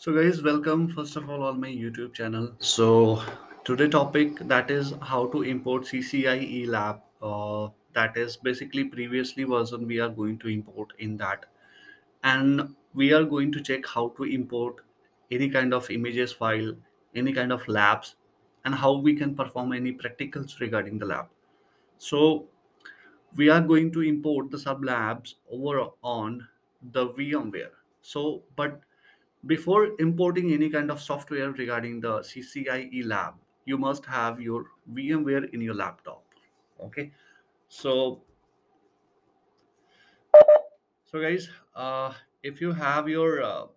So guys, welcome first of all on my YouTube channel. So today topic that is how to import CCIE lab. That is basically previously version we are going to import in that, and we are going to check how to import any kind of images file, any kind of labs, and how we can perform any practicals regarding the lab. So we are going to import the sub labs over on the VMware. But before importing any kind of software regarding the CCIE lab, you must have your VMware in your laptop. Okay, so guys, if you have your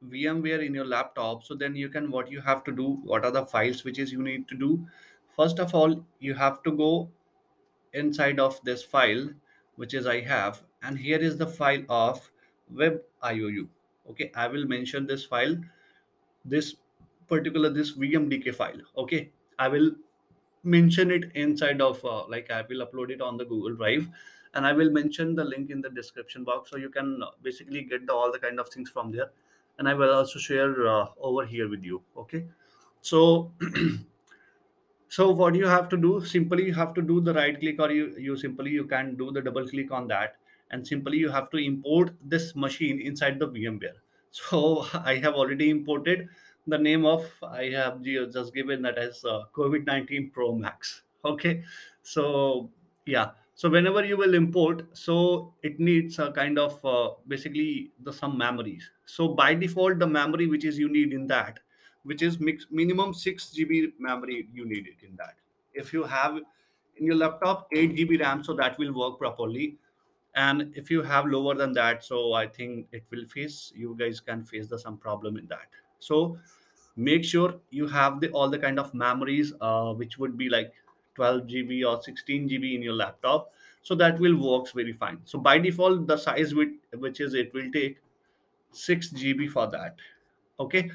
VMware in your laptop, so then you can what you have to do. What are the files which is you need to do? First of all, you have to go inside of this file, which is I have, and here is the file of web IOU. Okay, I will mention this file, this this vmdk file. Okay, I will mention it inside of like I will upload it on the Google Drive, and I will mention the link in the description box, so you can basically get all the kind of things from there, and I will also share over here with you. Okay, so so what you have to do, simply you have to do the right click, or you simply you can do the double click on that, and simply you have to import this machine inside the VMware. So I have already imported. The name of I have just given that as COVID-19 Pro Max. Okay, so yeah, so whenever you will import, so it needs a kind of basically the some memories. So by default the memory which is you need in that, which is minimum 6 GB memory you need it in that. If you have in your laptop 8 GB RAM, so that will work properly. And if you have lower than that, so I think it will face, you guys can face the some problem in that. So make sure you have the all the kind of memories which would be like 12 GB or 16 GB in your laptop, so that will works very fine. So by default the size which is it will take 6 GB for that. Okay,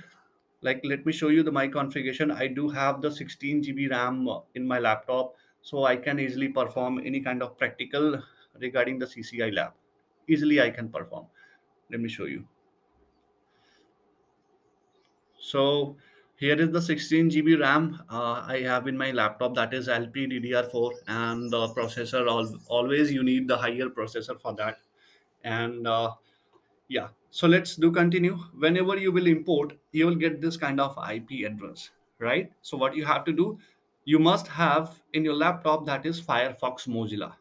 like let me show you the my configuration. I do have the 16 GB RAM in my laptop, so I can easily perform any kind of practical regarding the CCI lab. Easily I can perform. Let me show you. So here is the 16 GB RAM I have in my laptop, that is LPDDR4, and the processor, always you need the higher processor for that. And yeah, so let's do continue. Whenever you will import, you will get this kind of IP address, right? So what you have to do, you must have in your laptop that is Firefox Mozilla.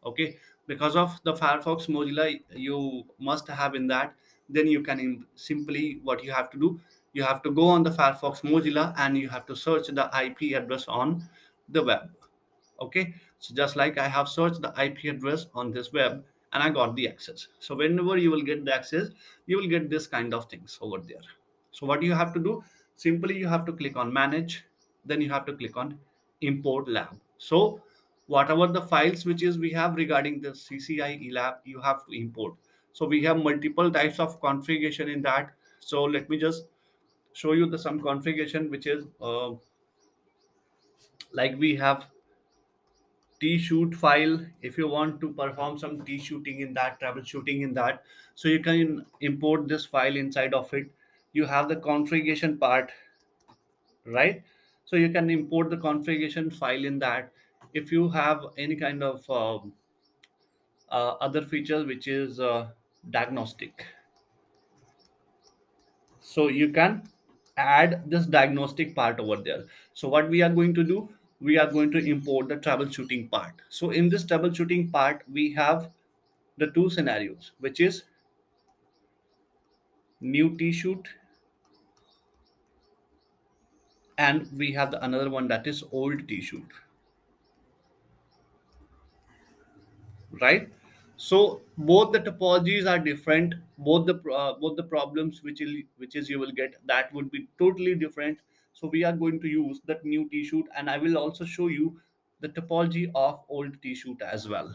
Okay, because of the Firefox Mozilla you must have in that. Then you can simply what you have to do, you have to go on the Firefox Mozilla and you have to search the IP address on the web. Okay, so just like I have searched the IP address on this web and I got the access. So whenever you will get the access, you will get this kind of things over there. So what you have to do, simply you have to click on manage, then you have to click on import lab. So whatever the files which is we have regarding the CCIE lab, you have to import. So we have multiple types of configuration in that. So let me just show you the some configuration which is like we have t-shoot file. If you want to perform some t-shooting in that, troubleshooting in that, so you can import this file inside of it. You have the configuration part, right? So you can import the configuration file in that. If you have any kind of other features which is diagnostic, so you can add this diagnostic part over there. So what we are going to do, we are going to import the troubleshooting part. So in this troubleshooting part we have the two scenarios, which is new t-shoot, and we have the another one that is old t-shoot, right? So both the topologies are different, both the problems which is you will get, that would be totally different. So we are going to use that new t-shoot, and I will also show you the topology of old t-shoot as well.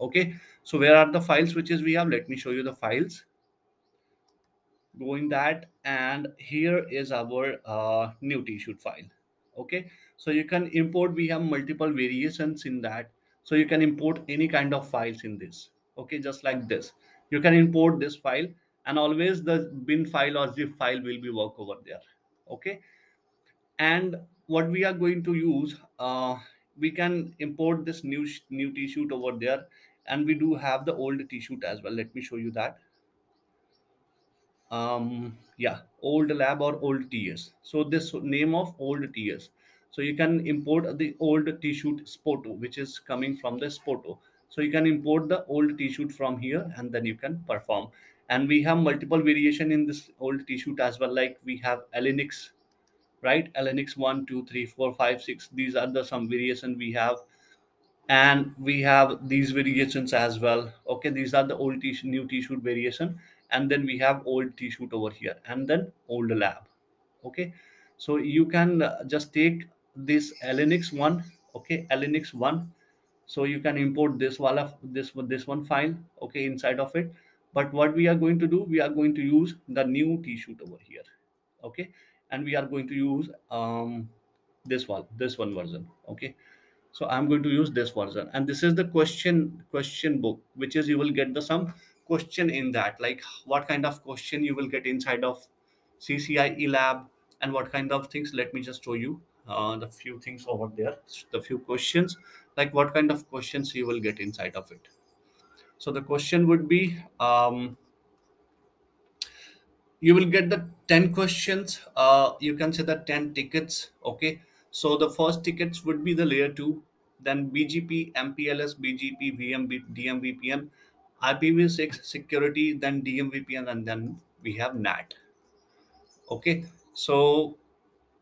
Okay, so where are the files which is we have, let me show you the files. Going that, and here is our new t-shirt file. Okay, so you can import, we have multiple variations in that, so you can import any kind of files in this. Okay, just like this, you can import this file, and always the bin file or zip file will be work over there. Okay. And what we are going to use, we can import this new t-shoot over there, and we do have the old t-shoot as well. Let me show you that. Yeah, old lab or old ts. So this name of old ts, so you can import the old t-shoot spoto which is coming from the spoto. So you can import the old t-shoot from here, and then you can perform. And we have multiple variation in this old t-shoot as well, like we have linux, right? Linux 1 2 3 4 5 6, these are the some variation we have. And we have these variations as well. Okay, these are the old new t-shirt variation. And then we have old t-shirt over here, and then old lab. Okay, so you can just take this linux one. Okay, linux one. So you can import this this one file, okay, inside of it. But what we are going to do, we are going to use the new t-shirt over here. Okay, and we are going to use this one version. Okay, so I'm going to use this version, and this is the question book, which is you will get the some question in that, like what kind of question you will get inside of CCIE lab, and what kind of things. Let me just show you the few things over there, the few questions, like what kind of questions you will get inside of it. So the question would be, you will get the 10 questions, you can say the 10 tickets. Okay, so the first tickets would be the layer 2, then BGP MPLS BGP VMB DMVPN IPv6 security, then DMVPN, and then we have NAT. Okay, so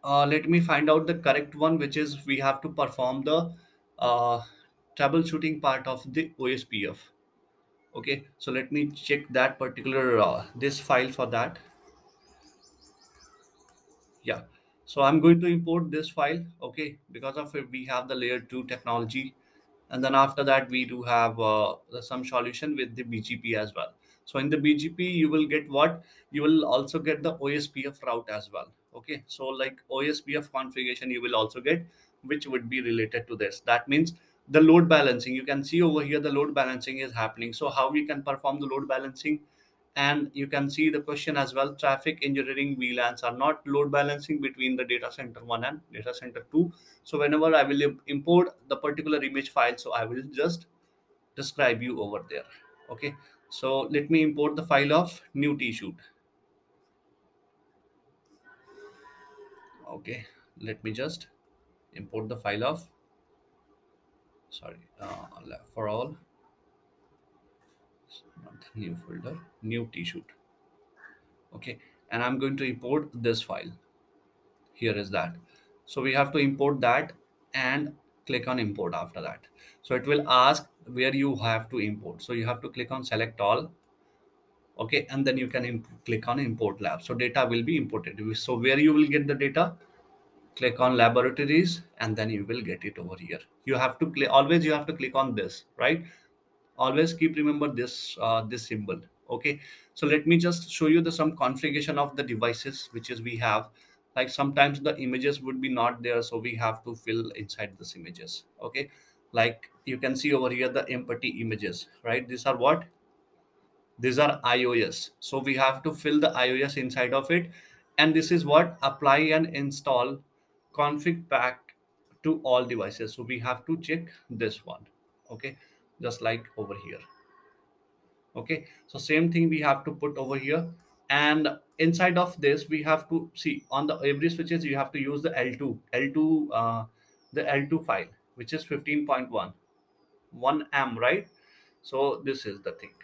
let me find out the correct one, which is we have to perform the uh, troubleshooting part of the OSPF. Okay, so let me check that particular this file for that. Yeah, so I'm going to import this file. Okay, because of it we have the layer 2 technology, and then after that we do have some solution with the BGP as well. So in the BGP you will get what, you will also get the OSPF route as well. Okay, so like OSPF configuration you will also get, which would be related to this. That means the load balancing, you can see over here the load balancing is happening. So how we can perform the load balancing, and you can see the question as well, traffic engineering VLANs are not load balancing between the data center 1 and data center 2. So whenever I will import the particular image file, so I will just describe you over there. Okay, so let me import the file of new t-shoot. Okay, let me just import the file of, sorry, for all, not new folder, new t-shoot. Okay, and I'm going to import this file. Here is that. So we have to import that, and click on import after that. So it will ask where you have to import, so you have to click on select all. Okay, and then you can click on import lab, so data will be imported. So where you will get the data, click on laboratories, and then you will get it over here. You have to click, always you have to click on this, right? Always keep remember this symbol. Okay, so let me just show you the some configuration of the devices which is we have. Like sometimes the images would be not there, so we have to fill inside this images. Okay, like you can see over here the empty images, right? These are what, these are iOS, so we have to fill the iOS inside of it. And this is what, apply and install config pack to all devices, so we have to check this one. Okay, just like over here. Okay, so same thing we have to put over here. And inside of this we have to see on the every switches you have to use the L2 the L2 file, which is 15.1 1 am, right? So this is the thing,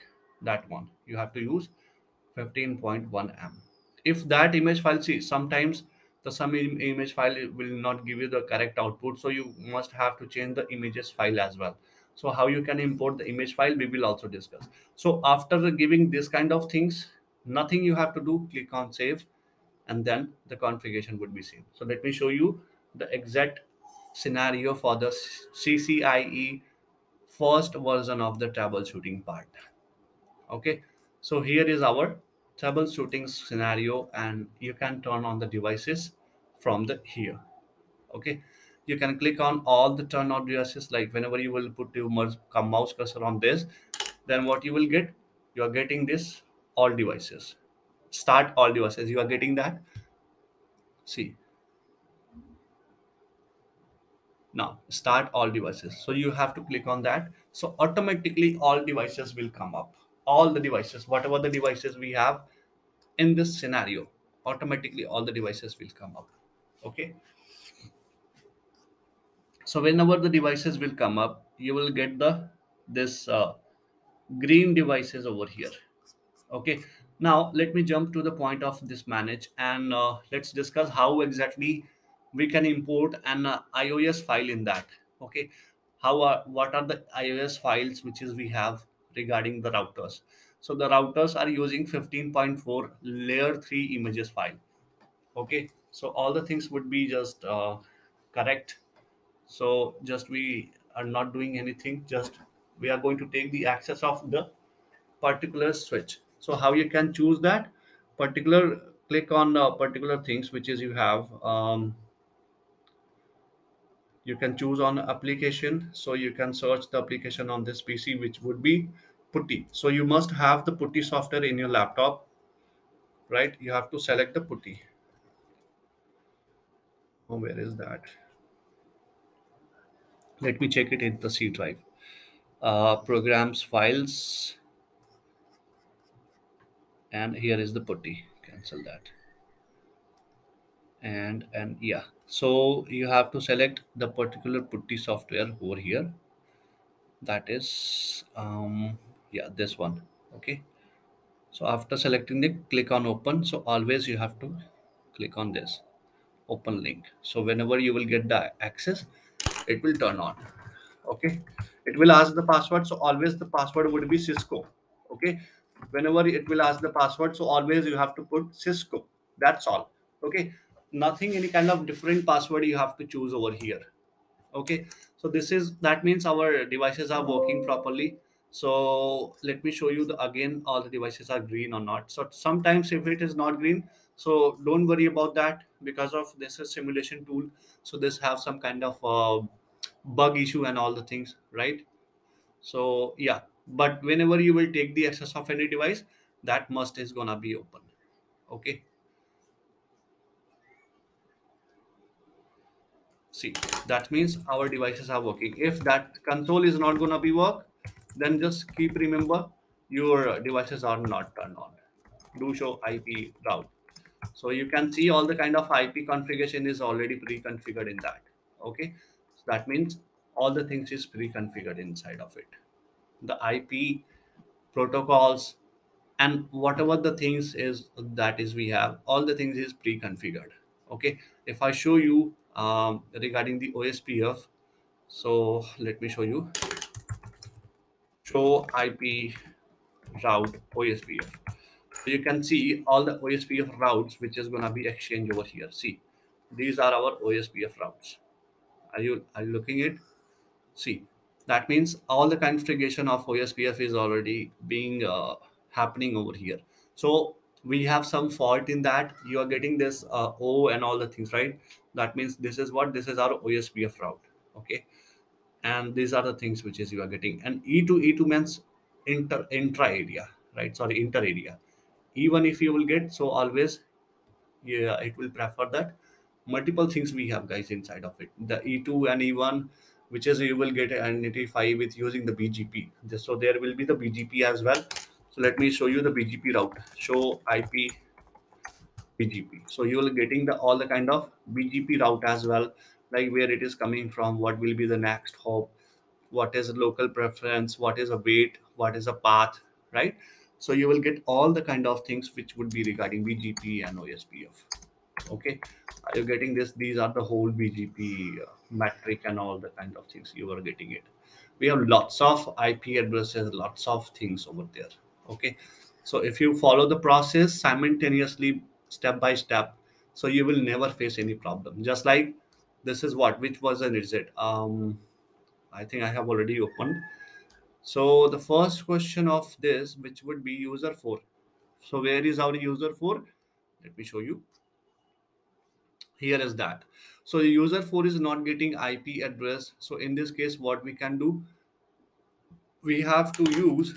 that one you have to use 15.1 m. If that image file, see sometimes the some image file will not give you the correct output, so you must have to change the images file as well. So how you can import the image file, we will also discuss. So after giving this kind of things, nothing you have to do, click on save, and then the configuration would be same. So let me show you the exact scenario for the CCIE first version of the troubleshooting part. Okay, so here is our troubleshooting scenario, and you can turn on the devices from the here. Okay, you can click on all the turn on devices, like whenever you will put your mouse cursor on this, then what you will get, you are getting this all devices. Start all devices. You are getting that? See, now start all devices. So you have to click on that. So automatically all devices will come up. All the devices, whatever the devices we have in this scenario, automatically all the devices will come up. Okay. So whenever the devices will come up, you will get the this green devices over here. Okay, now let me jump to the point of this manage, and let's discuss how exactly we can import an iOS file in that. Okay, how are what are the iOS files which is we have regarding the routers. So the routers are using 15.4 layer 3 images file. Okay, so all the things would be just correct. So just we are not doing anything, just we are going to take the access of the particular switch. So how you can choose that particular, click on particular things which is you have, you can choose on application. So you can search the application on this PC which would be putty. So you must have the putty software in your laptop, right? You have to select the putty. Oh, where is that? Let me check it in the C drive. Programs, files, and here is the putty. Cancel that. And yeah, so you have to select the particular putty software over here. That is yeah, this one. Okay, so after selecting the, click on open. So always you have to click on this open link. So whenever you will get the access, it will turn on. Okay, it will ask the password. So always the password would be Cisco. Okay, whenever it will ask the password, so always you have to put Cisco. That's all. Okay, nothing any kind of different password you have to choose over here. Okay, so this is, that means our devices are working properly. So let me show you the again all the devices are green or not. So sometimes if it is not green, so don't worry about that, because of this is simulation tool. So this have some kind of bug issue and all the things, right? So yeah, but whenever you will take the access of any device, that must is gonna be open. Okay, see, that means our devices are working. If that console is not gonna be work, then just keep remember your devices are not turned on. Do show IP route. So you can see all the kind of IP configuration is already pre-configured in that. Okay, so that means all the things is pre-configured inside of it. The IP protocols and whatever the things is that is we have, all the things is pre-configured. Okay, if I show you regarding the OSPF, so let me show you, show IP route OSPF. So you can see all the OSPF routes which is going to be exchanged over here. See, these are our OSPF routes. Are you looking at? See, that means all the configuration of OSPF is already being happening over here. So we have some fault in that. You are getting this O and all the things, right? That means this is what, this is our OSPF route. Okay, and these are the things which is you are getting. And E2 means intra area, right? Sorry, inter area. Even if you will get, so always, yeah, it will prefer that multiple things we have guys inside of it, the E2 and E1, which is you will get identify with using the BGP. So there will be the BGP as well. So let me show you the BGP route. Show IP BGP. So you will getting the all the kind of BGP route as well, like where it is coming from, what will be the next hop, what is a local preference, what is a wait, what is a path, right? So you will get all the kind of things which would be regarding BGP and OSPF. Okay, are you getting this? These are the whole BGP metric and all the kind of things you are getting it. We have lots of IP addresses, lots of things over there. Okay, so if you follow the process simultaneously, step by step, so you will never face any problem. Just like this is what, which version is it? I think I have already opened. So the first question of this, which would be user 4. So where is our user 4? Let me show you. Here is that. So the user 4 is not getting IP address. So in this case, what we can do, we have to use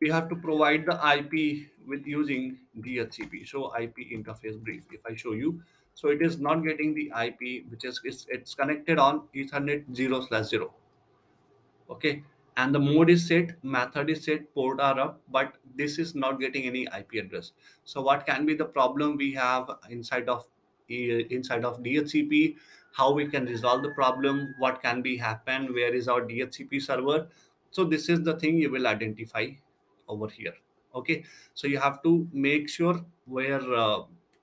we have to provide the IP with using DHCP. So IP interface brief. If I show you, so it is not getting the IP, which is it's connected on Ethernet 0/0. Okay, and the mode is set, method is set, port are up, but this is not getting any IP address. So what can be the problem we have inside of DHCP? How we can resolve the problem? What can be happen? Where is our DHCP server? So this is the thing you will identify over here. Okay, so you have to make sure where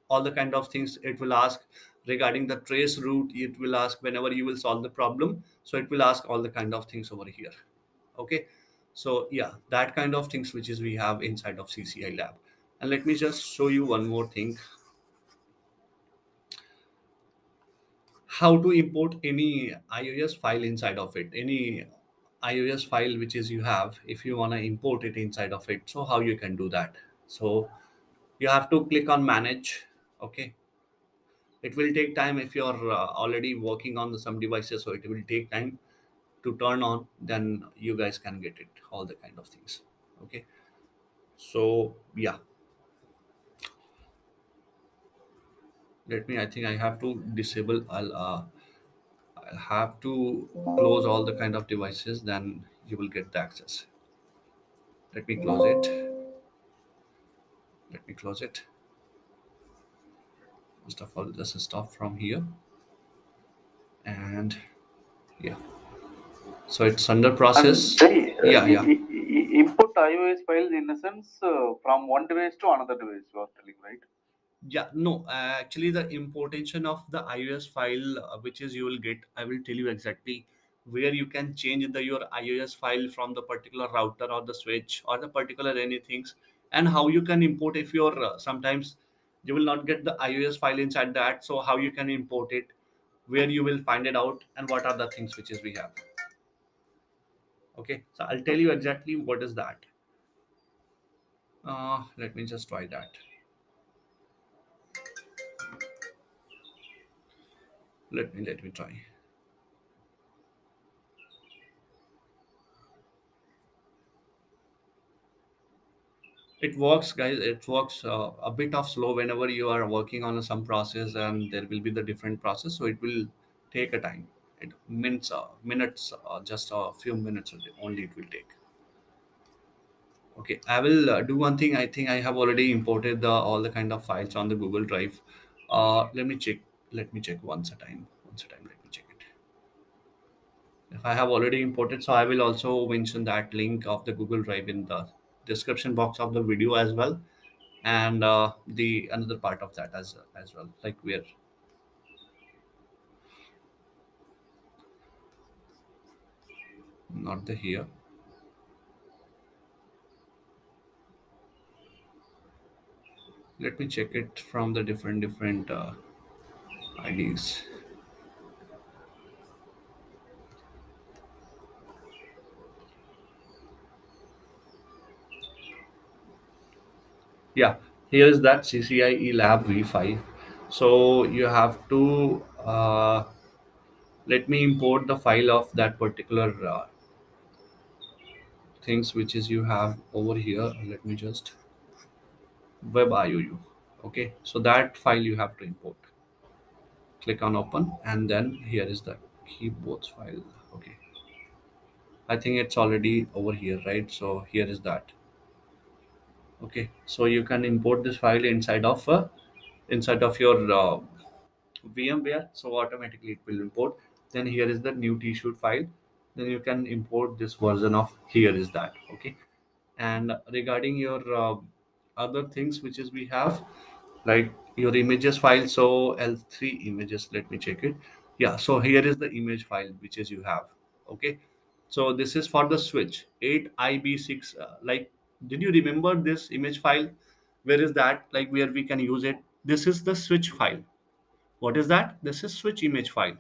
all the kind of things it will ask regarding the trace route. It will ask whenever you will solve the problem, so it will ask all the kind of things over here. Okay, so yeah, that kind of things which is we have inside of CCI lab. And let me just show you one more thing, how to import any iOS file inside of it, any iOS file which is you have, if you want to import it inside of it. So how you can do that? So you have to click on manage. Okay, it will take time if you're already working on some devices, so it will take time to turn on, then you guys can get it, all the kind of things. Okay, so yeah, let me, I think I have to disable, I'll have to close all the kind of devices, then you will get the access. Let me close it. Let me close it. First of all, just stop from here. And yeah, so it's under And process. Jay, Yeah, yeah. import iOS files in a sense from one device to another device, you are telling, right? Yeah, no, actually, the importation of the iOS file, which is you will get, I will tell you exactly where you can change your iOS file from the particular router or the switch or the particular anything, and how you can import if you're sometimes you will not get the iOS file inside that. So how you can import it, where you will find it out, and what are the things which is we have. Okay, so I'll tell you exactly what is that. Let me just try that. Let me try. It works, guys. It works a bit of slow whenever you are working on some process, and there will be the different process, so it will take a time. It minutes, just a few minutes only it will take. Okay, I will do one thing. I think I have already imported the all the kind of files on the Google Drive. Let me check. Let me check once a time. Once a time. Let me check it. If I have already imported, so I will also mention that link of the Google Drive in the description box of the video as well, and the another part of that as well, like where not the here. Let me check it from the different IDs. Yeah, here is that CCIE lab v5. So you have to let me import the file of that particular things which is you have over here. Let me just web IOU. Okay, so that file you have to import. Click on open, and then here is the keyboards file. Okay, I think it's already over here, right? So here is that. Okay, so you can import this file inside of your VMware. So automatically it will import. Then here is the new tshoot file. Then you can import this version of here is that. Okay, and regarding your other things which is we have, like your images file, so L3 images, let me check it. Yeah, so here is the image file which is you have. Okay, so this is for the switch 8IB6, like, did you remember this image file? Where is that, like where we can use it? This is the switch file. What is that? This is switch image file.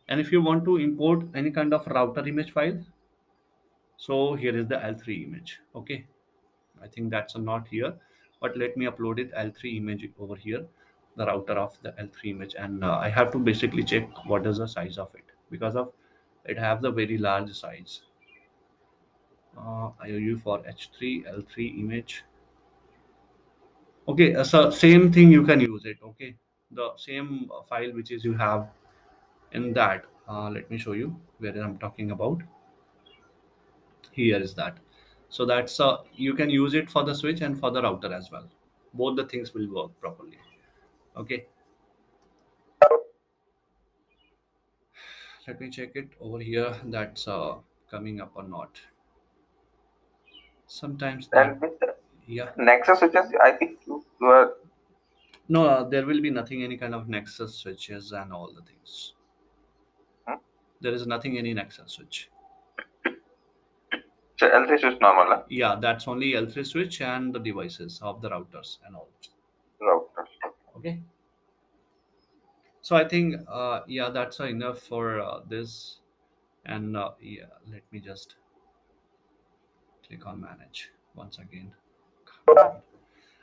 And if you want to import any kind of router image file, so here is the L3 image. Okay, I think that's not here, but let me upload it L3 image over here, the router of the L3 image, and I have to basically check what is the size of it, because of it have the very large size. IOU for H3 L3 image. Okay, so same thing you can use it. Okay, the same file which is you have in that. Let me show you where I'm talking about. Here is that. So that's you can use it for the switch and for the router as well. Both the things will work properly. Okay, let me check it over here. That's coming up or not. Sometimes that, And with yeah. Nexus switches, I think you are. No, there will be nothing any kind of Nexus switches and all the things. Hmm? There is nothing any Nexus switch. So L3 switch normal, huh? Yeah, that's only L3 switch and the devices of the routers and all. Router. Okay. So I think yeah, that's enough for this. And yeah, let me just click on manage once again.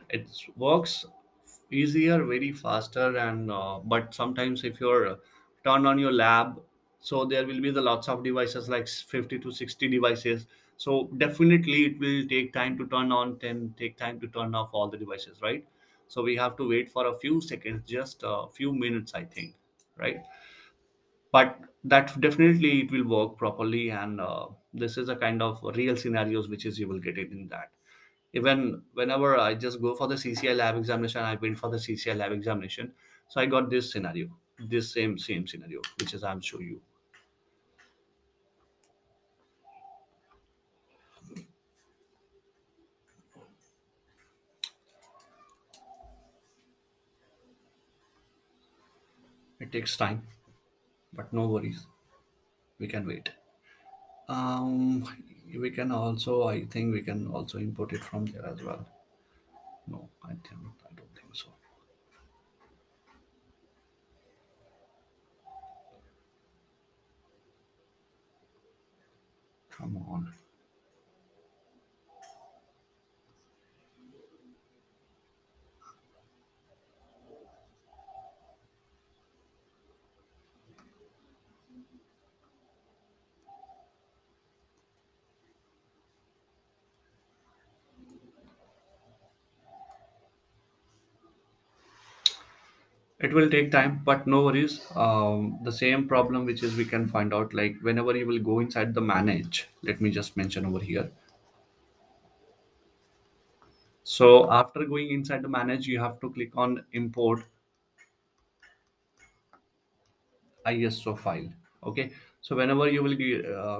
It works easier, very faster, and but sometimes if you're turn on your lab, so there will be the lots of devices like 50 to 60 devices. So definitely it will take time to turn on, then take time to turn off all the devices, right? So we have to wait for a few seconds, just a few minutes, I think, right? But that definitely it will work properly, and this is a kind of real scenarios which is you will get it in that. Even whenever I just go for the CCI lab examination, I went for the CCI lab examination, so I got this scenario, this same scenario which is I'm show you. It takes time, but no worries, we can wait. um we can also, I think we can also import it from there as well. No, I don't think so. Come on. It will take time, but no worries. The same problem which is we can find out like whenever you will go inside the manage. Let me just mention over here. So after going inside the manage, you have to click on import ISO file. Okay. So whenever you will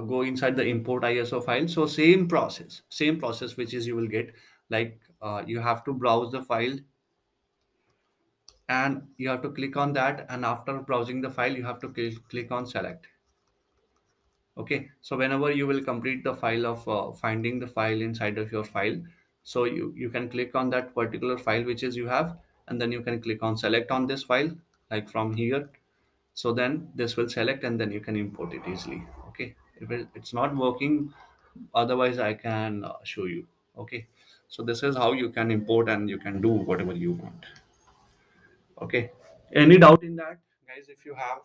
go inside the import ISO file, so same process which is you will get like you have to browse the file and you have to click on that, and after browsing the file, you have to click on select. Okay, so whenever you will complete the file of finding the file inside of your file, so you can click on that particular file which is you have, and then you can click on select on this file like from here. So then this will select and then you can import it easily. Okay, if it's not working, otherwise I can show you. Okay, so this is how you can import and you can do whatever you want. Okay, any doubt in that, guys? If you have,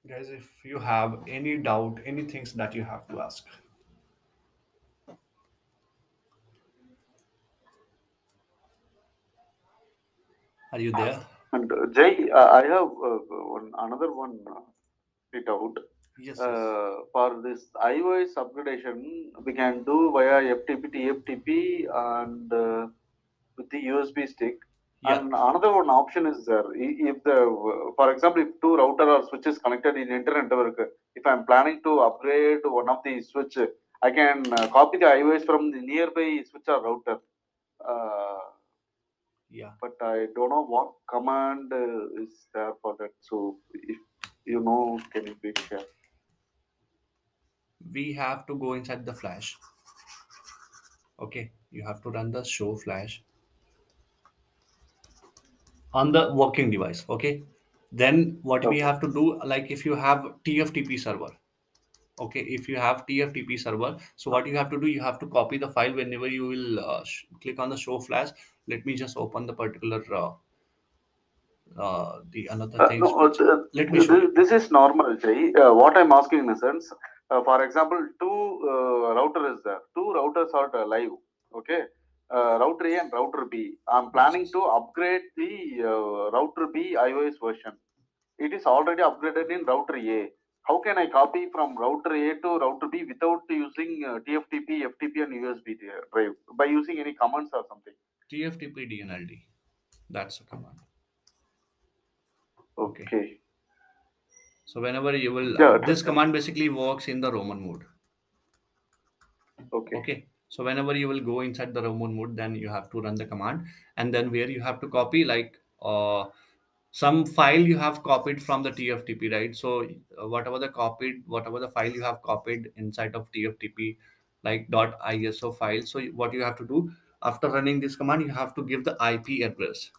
if you have any doubt, any things that you have to ask. Are you there? And Jay, I have another one it out. Yes, yes. For this iOS upgradation, we can do via FTP, TFTP, and with the USB stick. Yeah. And another one option is there. If the, for example, if two router or switches connected in internet network, if I'm planning to upgrade one of the switch, I can copy the iOS from the nearby switch or router. Uh, Yeah. but I don't know what command is there for that. So if you know, can you please share? We have to go inside the flash. Okay. You have to run the show flash on the working device. Okay. Then what we Okay. have to do, like if you have TFTP server. Okay. If you have TFTP server, so what you have to do, you have to copy the file whenever you will click on the show flash. Let me just open the particular The another things No, which let me show you. this is normal, Jay. What I'm asking in a sense, for example, two router is there. Two routers are live. Okay, router A and router B. I'm Yes, planning yes. to upgrade the router B iOS version. It is already upgraded in router A. How can I copy from router A to router B without using TFTP, FTP, and USB drive by using any commands or something? TFTP DNLD. That's a command. Okay. Okay. So whenever you will, Yeah. this command basically works in the Roman mode. Okay. Okay. So whenever you will go inside the Roman mode, then you have to run the command, and then where you have to copy like some file you have copied from the TFTP, right? So whatever the file you have copied inside of TFTP, like .iso file. So what you have to do after running this command, you have to give the IP address.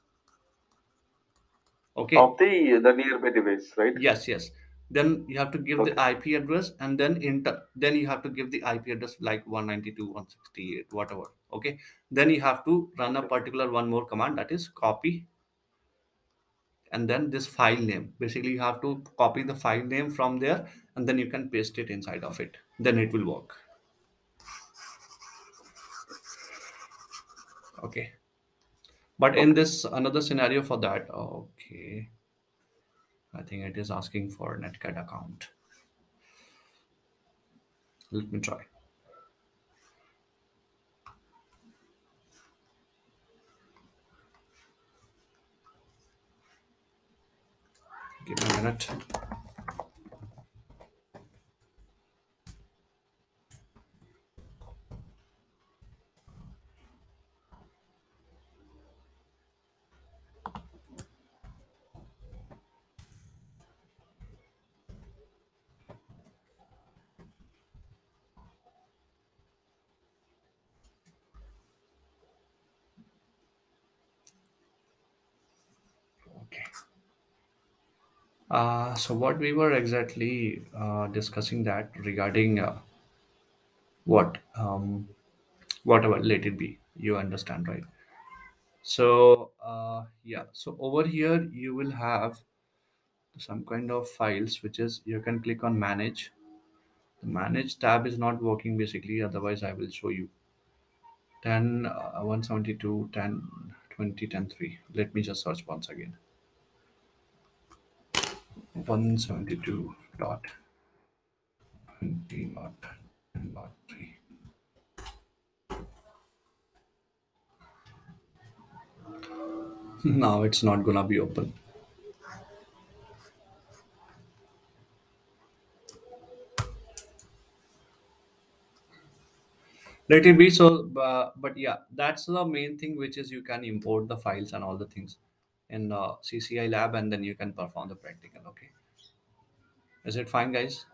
Okay. Of the nearby device, right? Yes, yes. Then you have to give the Okay. IP address, and then you have to give the IP address like 192, 168, whatever. Okay. Then you have to run a Okay. particular one more command, that is copy, and then this file name. Basically, you have to copy the file name from there, and then you can paste it inside of it. Then it will work. Okay. But in Okay. this another scenario for that, okay, I think it is asking for netcat account. Let me try. Give me a minute. Okay. So what we were exactly discussing that regarding what whatever let it be, you understand, right? So yeah, so over here you will have some kind of files which is you can click on manage. The manage tab is not working basically, otherwise I will show you. 10 172 10 20 10 3. Let me just search once again. 172 dot 20 dot 3. Now it's not gonna be open. Let it be. So but yeah, that's the main thing, which is you can import the files and all the things in CCI lab, and then you can perform the practical. Okay, is it fine, guys?